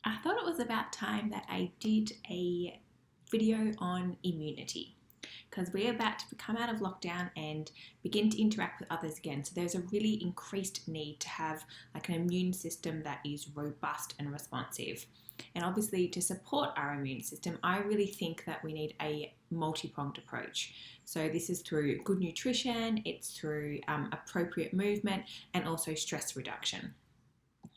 I thought it was about time that I did a video on immunity because we're about to come out of lockdown and begin to interact with others again. So there's a really increased need to have like an immune system that is robust and responsive. And obviously to support our immune system, I really think that we need a multi-pronged approach. So this is through good nutrition, it's through appropriate movement, and also stress reduction.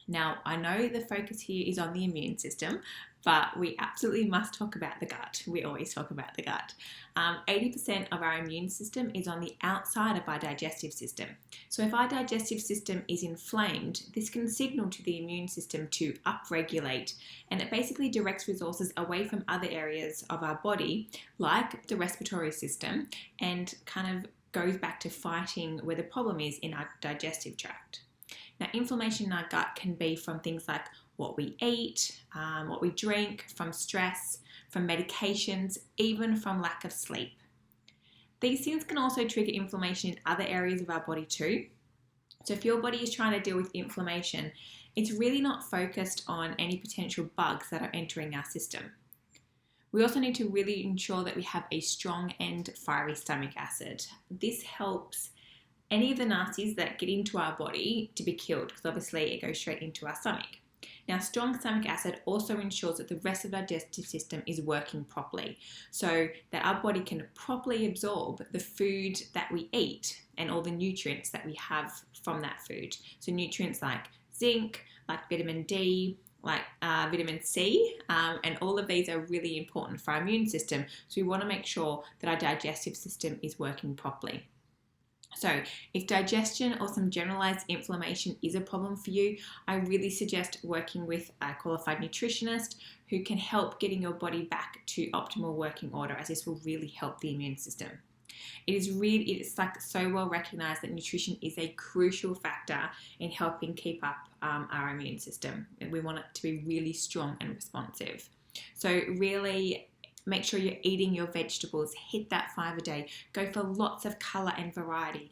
Now, I know the focus here is on the immune system, but we absolutely must talk about the gut. We always talk about the gut. 80% of our immune system is on the outside of our digestive system. So if our digestive system is inflamed, this can signal to the immune system to upregulate, and it basically directs resources away from other areas of our body, like the respiratory system, and kind of goes back to fighting where the problem is in our digestive tract. Now, inflammation in our gut can be from things like what we eat, what we drink, from stress, from medications, even from lack of sleep. These things can also trigger inflammation in other areas of our body too. So if your body is trying to deal with inflammation, it's really not focused on any potential bugs that are entering our system. We also need to really ensure that we have a strong and fiery stomach acid. This helps any of the nasties that get into our body to be killed, because obviously it goes straight into our stomach. Now, strong stomach acid also ensures that the rest of our digestive system is working properly, so that our body can properly absorb the food that we eat and all the nutrients that we have from that food. So nutrients like zinc, like vitamin D, like vitamin C, and all of these are really important for our immune system. So we want to make sure that our digestive system is working properly. So if digestion or some generalized inflammation is a problem for you, I really suggest working with a qualified nutritionist who can help getting your body back to optimal working order, as this will really help the immune system. It's like so well recognized that nutrition is a crucial factor in helping keep up our immune system, and we want it to be really strong and responsive. So really make sure you're eating your vegetables, hit that 5 a day, go for lots of colour and variety,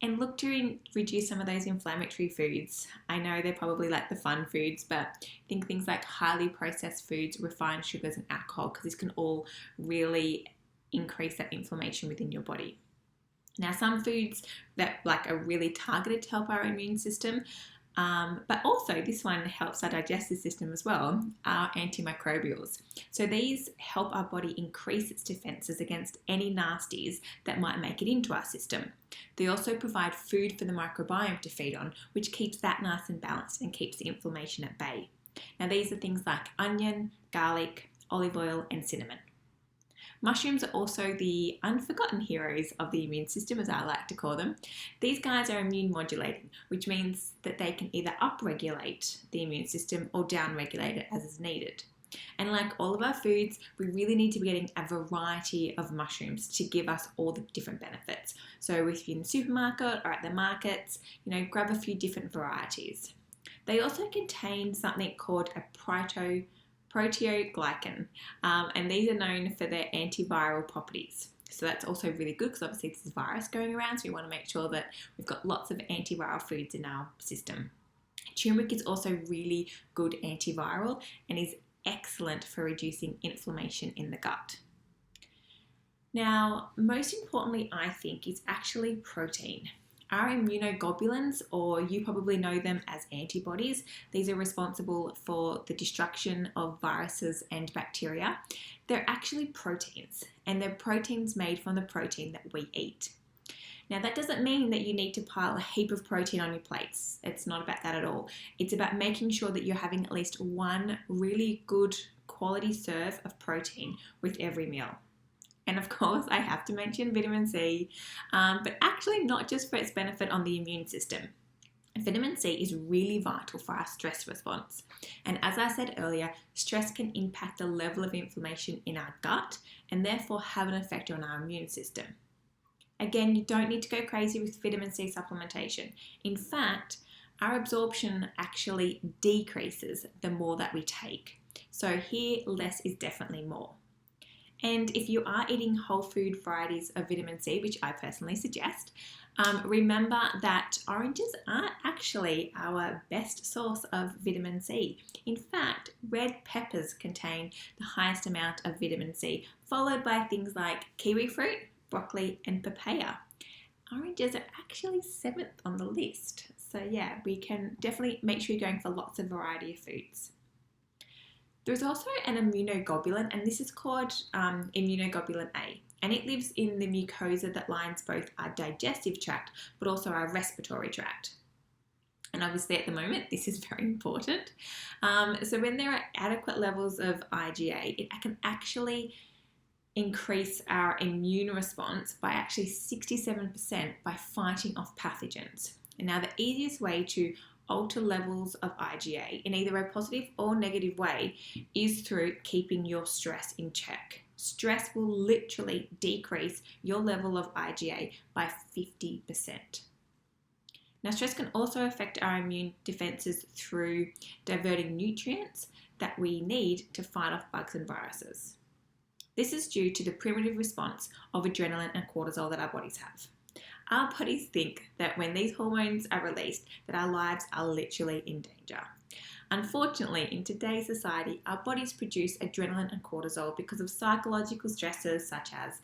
and look to reduce some of those inflammatory foods. I know they're probably like the fun foods, but think things like highly processed foods, refined sugars and alcohol, because this can all really increase that inflammation within your body. Now, some foods that are really targeted to help our immune system, but also this one helps our digestive system as well, are antimicrobials. So these help our body increase its defenses against any nasties that might make it into our system. They also provide food for the microbiome to feed on, which keeps that nice and balanced and keeps the inflammation at bay. Now, these are things like onion, garlic, olive oil, and cinnamon. Mushrooms are also the unforgotten heroes of the immune system, as I like to call them. These guys are immune modulating, which means that they can either upregulate the immune system or downregulate it as is needed. And like all of our foods, we really need to be getting a variety of mushrooms to give us all the different benefits. So if you're in the supermarket or at the markets, grab a few different varieties. They also contain something called a proteoglycan, and these are known for their antiviral properties. So that's also really good because obviously this is virus going around, so we want to make sure that we've got lots of antiviral foods in our system. Turmeric is also really good antiviral and is excellent for reducing inflammation in the gut. Now, most importantly, I think, is actually protein. Our immunoglobulins, or you probably know them as antibodies, these are responsible for the destruction of viruses and bacteria. They're actually proteins, and they're proteins made from the protein that we eat. Now, that doesn't mean that you need to pile a heap of protein on your plates. It's not about that at all. It's about making sure that you're having at least one really good quality serve of protein with every meal. And of course, I have to mention vitamin C, but actually not just for its benefit on the immune system. Vitamin C is really vital for our stress response. And as I said earlier, stress can impact the level of inflammation in our gut and therefore have an effect on our immune system. Again, you don't need to go crazy with vitamin C supplementation. In fact, our absorption actually decreases the more that we take. So here, less is definitely more. And if you are eating whole food varieties of vitamin C, which I personally suggest, remember that oranges aren't actually our best source of vitamin C. In fact, red peppers contain the highest amount of vitamin C, followed by things like kiwi fruit, broccoli, and papaya. Oranges are actually 7th on the list. So yeah, we can definitely make sure you're going for lots of variety of foods. There's also an immunoglobulin, and this is called immunoglobulin A, and it lives in the mucosa that lines both our digestive tract but also our respiratory tract. And obviously at the moment, this is very important. So when there are adequate levels of IgA, it can actually increase our immune response by actually 67% by fighting off pathogens. And now the easiest way to alter levels of IgA in either a positive or negative way is through keeping your stress in check. Stress will literally decrease your level of IgA by 50%. Now, stress can also affect our immune defenses through diverting nutrients that we need to fight off bugs and viruses. This is due to the primitive response of adrenaline and cortisol that our bodies have. Our bodies think that when these hormones are released, that our lives are literally in danger. Unfortunately, in today's society, our bodies produce adrenaline and cortisol because of psychological stresses such as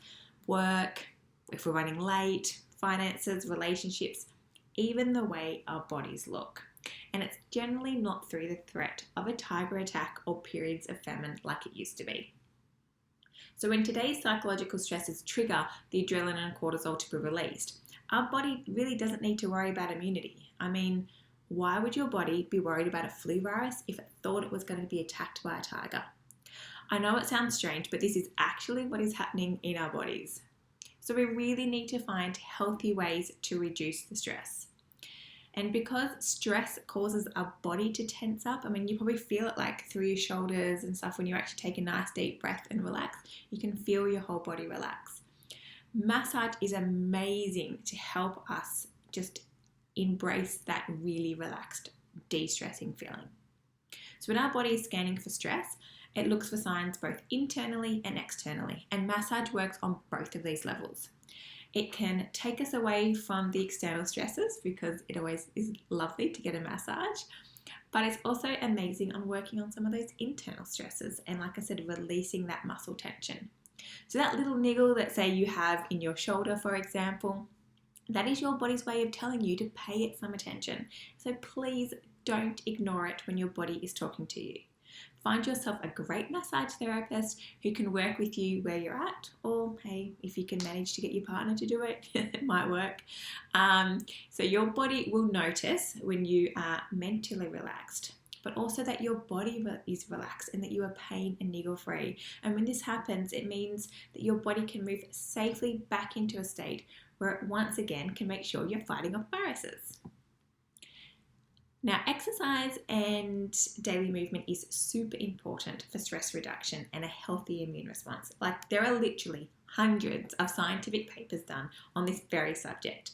work, if we're running late, finances, relationships, even the way our bodies look. And it's generally not through the threat of a tiger attack or periods of famine like it used to be. So when today's psychological stresses trigger the adrenaline and cortisol to be released, our body really doesn't need to worry about immunity. I mean, why would your body be worried about a flu virus if it thought it was going to be attacked by a tiger? I know it sounds strange, but this is actually what is happening in our bodies. So we really need to find healthy ways to reduce the stress. And because stress causes our body to tense up, I mean, you probably feel it like through your shoulders and stuff when you actually take a nice deep breath and relax. You can feel your whole body relax. Massage is amazing to help us just embrace that really relaxed, de-stressing feeling. So when our body is scanning for stress, it looks for signs both internally and externally, and massage works on both of these levels. It can take us away from the external stresses because it always is lovely to get a massage, but it's also amazing on working on some of those internal stresses and, like I said, releasing that muscle tension. So that little niggle that say you have in your shoulder, for example, that is your body's way of telling you to pay it some attention. So please don't ignore it when your body is talking to you. Find yourself a great massage therapist who can work with you where you're at, or hey, if you can manage to get your partner to do it, it might work. So your body will notice when you are mentally relaxed, but also that your body is relaxed and that you are pain and niggle free. And when this happens, it means that your body can move safely back into a state where it once again can make sure you're fighting off viruses. Now, exercise and daily movement is super important for stress reduction and a healthy immune response. Like, there are literally hundreds of scientific papers done on this very subject.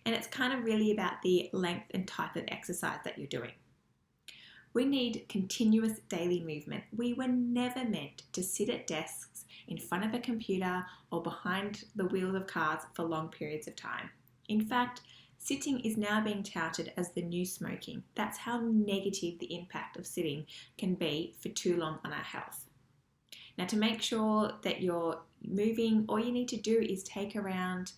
And it's kind of really about the length and type of exercise that you're doing. We need continuous daily movement. We were never meant to sit at desks in front of a computer or behind the wheels of cars for long periods of time. In fact, sitting is now being touted as the new smoking. That's how negative the impact of sitting can be for too long on our health. Now, to make sure that you're moving, all you need to do is take around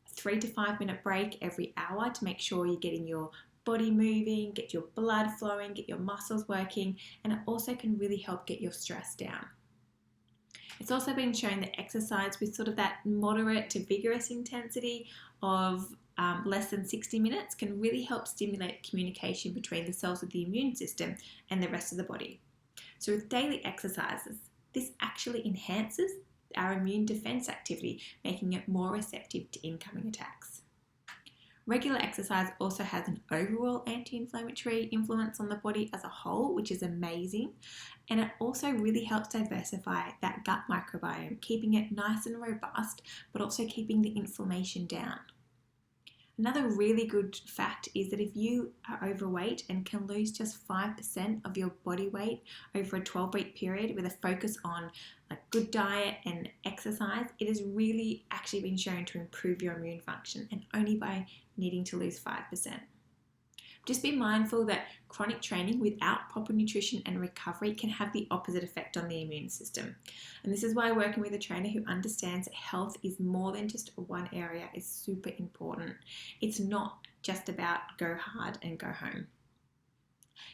3 to 5 minute break every hour to make sure you're getting your body moving, get your blood flowing, get your muscles working, and it also can really help get your stress down. It's also been shown that exercise with sort of that moderate to vigorous intensity of less than 60 minutes can really help stimulate communication between the cells of the immune system and the rest of the body. So with daily exercises, this actually enhances our immune defense activity, making it more receptive to incoming attacks. Regular exercise also has an overall anti-inflammatory influence on the body as a whole, which is amazing. And it also really helps diversify that gut microbiome, keeping it nice and robust, but also keeping the inflammation down. Another really good fact is that if you are overweight and can lose just 5% of your body weight over a 12-week period with a focus on a good diet and exercise, it has really actually been shown to improve your immune function, and only by needing to lose 5%. Just be mindful that chronic training without proper nutrition and recovery can have the opposite effect on the immune system. And this is why working with a trainer who understands that health is more than just one area is super important. It's not just about go hard and go home.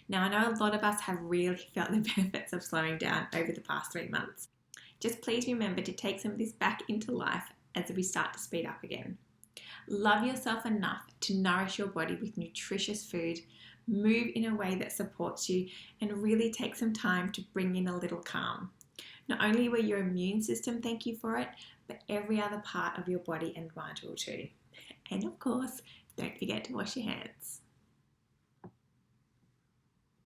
Now, I know a lot of us have really felt the benefits of slowing down over the past 3 months. Just please remember to take some of this back into life as we start to speed up again. Love yourself enough to nourish your body with nutritious food, move in a way that supports you, and really take some time to bring in a little calm. Not only will your immune system thank you for it, but every other part of your body and mind will too. And of course, don't forget to wash your hands.